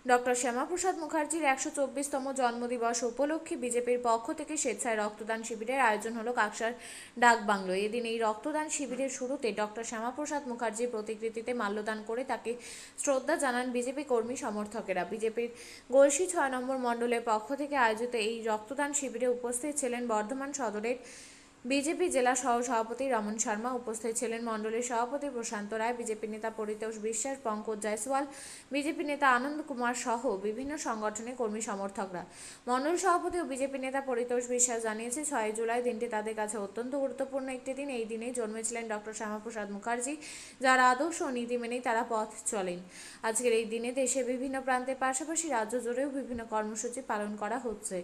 Doctor Shyamaprasad মুখার্জির 124তম জন্মদিবস উপলক্ষে বিজেপির পক্ষ থেকে স্বেচ্ছায় রক্তদান শিবিরের আয়োজন হলো কাকসার ডাকবাংলো। এদিন এই রক্তদান শিবিরের শুরুতে ডক্টর শ্যামাপ্রসাদ মুখার্জির প্রতিকৃতিতে মাল্যদান করে তাকে শ্রদ্ধা জানান বিজেপি কর্মী সমর্থকেরা। বিজেপির গলসি 6 নম্বর মণ্ডলের পক্ষ থেকে আয়োজিত এই রক্তদান শিবিরে উপস্থিত ছিলেন বর্ধমান সদরের বিজেপি জেলা সহ সভাপতি রমন শর্মা, উপস্থিত ছিলেন মণ্ডলের সভাপতি প্রশান্ত রায়, বিজেপি নেতা পরিতোষ বিশ্বাস, পঙ্কজ জয়সওয়াল, বিজেপি নেতা আনন্দ কুমার সহ বিভিন্ন সংগঠনের কর্মী সমর্থকরা। মণ্ডল সভাপতি ও বিজেপি নেতা পরিতোষ বিশ্বাস জানিয়েছে, 6 জুলাই দিনটি তাদের কাছে অত্যন্ত গুরুত্বপূর্ণ একটি দিন। এই দিনেই জন্মেছিলেন ডক্টর শ্যামাপ্রসাদ মুখার্জি, যার আদর্শ ও নীতি মেনেই তারা পথ চলেন। আজকের এই দিনে দেশের বিভিন্ন প্রান্তের পাশাপাশি রাজ্য জুড়েও বিভিন্ন কর্মসূচি পালন করা হচ্ছে।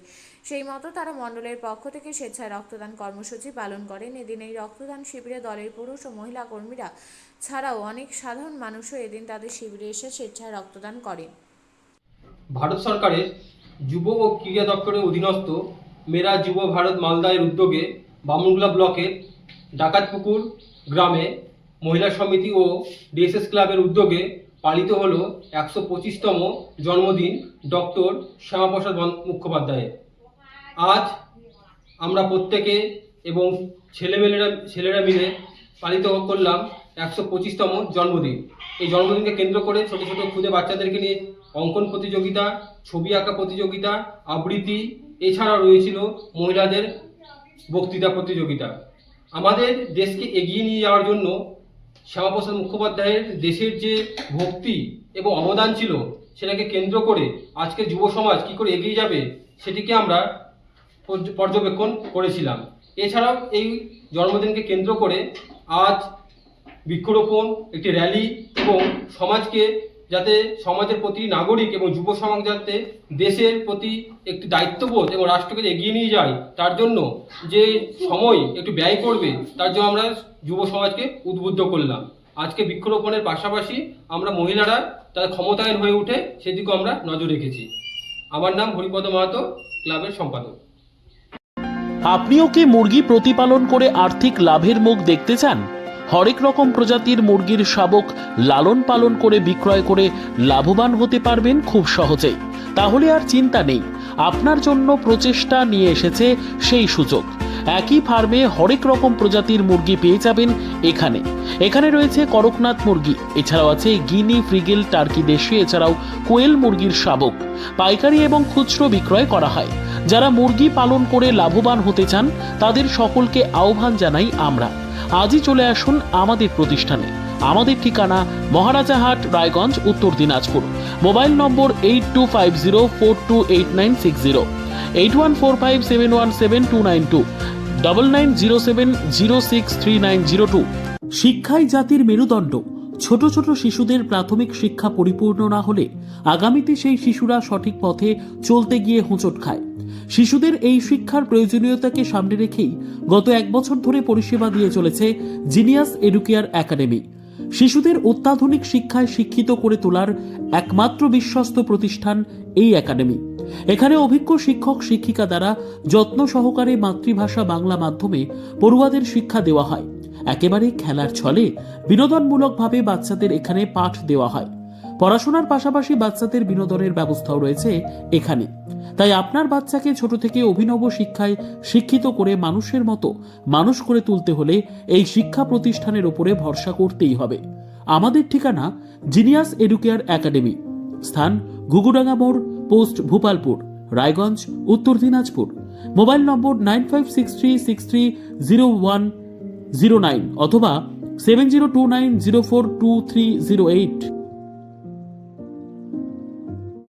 সেই মতো তারা মণ্ডলের পক্ষ থেকে স্বেচ্ছায় রক্তদান কর্মসূচি পালন করেন। এদিন এই রক্তদান শিবিরে দলের পুরুষ ও মহিলা কর্মীরা ছাড়াও অনেক সাধারণ মানুষও এদিন তাদের শিবিরে এসে স্বেচ্ছায় রক্তদান করেন। ভারত সরকারের যুব ও ক্রীড়া দপ্তরের অধীনস্থ মেরা যুব ভারত মালদায়ের উদ্যোগে বামুনগোলা ব্লকের ডাকাতপুকুর গ্রামে মহিলা সমিতি ও ডিএসএস ক্লাবের উদ্যোগে পালিত হল 125তম জন্মদিন ডক্টর শ্যামাপ্রসাদ মুখোপাধ্যায়ের। আজ আমরা প্রত্যেকে এবং ছেলেরা মিলে পালিত করলাম 125তম জন্মদিন। এই জন্মদিনকে কেন্দ্র করে ছোট ছোট ক্ষুদে বাচ্চাদেরকে নিয়ে অঙ্কন প্রতিযোগিতা, ছবি আঁকা প্রতিযোগিতা, আবৃত্তি, এছাড়াও রয়েছিল মহিলাদের বক্তৃতা প্রতিযোগিতা। আমাদের দেশকে এগিয়ে নিয়ে যাওয়ার জন্য শ্যামাপ্রসাদ মুখোপাধ্যায়ের দেশের যে ভক্তি এবং অবদান ছিল, সেটাকে কেন্দ্র করে আজকে যুব সমাজ কী করে এগিয়ে যাবে সেটিকে আমরা পর্যবেক্ষণ করেছিলাম। এছাড়াও এই জন্মদিনকে কেন্দ্র করে আজ বৃক্ষরোপণ, একটি র্যালি এবং সমাজকে যাতে সমাজের প্রতি নাগরিক এবং যুব সমাজ যাতে দেশের প্রতি একটি দায়িত্ববোধ এবং রাষ্ট্রকে এগিয়ে নিয়ে যায়, তার জন্য যে সময় একটু ব্যয় করবে, তার জন্য আমরা যুব সমাজকে উদ্বুদ্ধ করলাম। আজকে বৃক্ষরোপণের পাশাপাশি আমরা মহিলারা তাদের ক্ষমতায়ন হয়ে উঠে সেদিকেও আমরা নজর রেখেছি। আমার নাম হরিপদ মাহাতো, ক্লাবের সম্পাদক। আপনিও কি মুরগি প্রতিপালন করে আর্থিক লাভের মুখ দেখতে চান? হরেক রকম প্রজাতির মুরগির শাবক লালন পালন করে বিক্রয় করে লাভবান হতে পারবেন খুব সহজেই। তাহলে আর চিন্তা নেই, আপনার জন্য প্রচেষ্টা নিয়ে এসেছে সেই সুযোগ। একই ফার্মে হরেক রকম প্রজাতির মুরগি পেয়ে যাবেন এখানে রয়েছে করকনাথ মুরগি, এছাড়াও আছে গিনি, ফ্রিগেল, টার্কি দেশি, এছাড়াও কোয়েল মুরগির শাবক পাইকারি এবং খুচরো বিক্রয় করা হয়। যারা মুরগি পালন করে লাভবান হতে চান তাদের সকলকে আহ্বান জানাই আমরা। আজই চলে আসুন আমাদের প্রতিষ্ঠানে। আমাদের ঠিকানা মহারাজাহাট, রায়গঞ্জ, উত্তর দিনাজপুর। মোবাইল নম্বর 8250428960, 8145717292, 9907063902। শিক্ষাই জাতির মেরুদণ্ড। ছোট ছোট শিশুদের প্রাথমিক শিক্ষা পরিপূর্ণ না হলে আগামীতে সেই শিশুরা সঠিক পথে চলতে গিয়ে হোঁচট খায়। শিশুদের এই শিক্ষার প্রয়োজনীয়তাকে সামনে রেখেই গত 1 বছর ধরে পরিষেবা দিয়ে চলেছে জিনিয়াস এডুকেয়ার একাডেমি। শিশুদের অত্যাধুনিক শিক্ষায় শিক্ষিত করে তোলার একমাত্র বিশ্বস্ত প্রতিষ্ঠান এই একাডেমি। এখানে অভিজ্ঞ শিক্ষক শিক্ষিকা দ্বারা যত্ন সহকারে মাতৃভাষা বাংলা মাধ্যমে পড়ুয়াদের শিক্ষা দেওয়া হয়। একেবারে খেলার ছলে বিনোদনমূলকভাবে বাচ্চাদের এখানে পাঠ দেওয়া হয়। পড়াশোনার পাশাপাশি বাচ্চাদের বিনোদনের ব্যবস্থাও রয়েছে এখানে। তাই আপনার বাচ্চাকে ছোট থেকে অভিনব শিক্ষায় শিক্ষিত করে মানুষের মতো মানুষ করে তুলতে হলে এই শিক্ষা প্রতিষ্ঠানের উপরে ভরসা করতেই হবে। আমাদের ঠিকানা জিনিয়াস এডুকেয়ার একাডেমি, স্থান ঘুঘুডাঙ্গা মোড়, পোস্ট ভূপালপুর, রায়গঞ্জ, উত্তর দিনাজপুর। মোবাইল নম্বর 9563630109 অথবা 7029042308।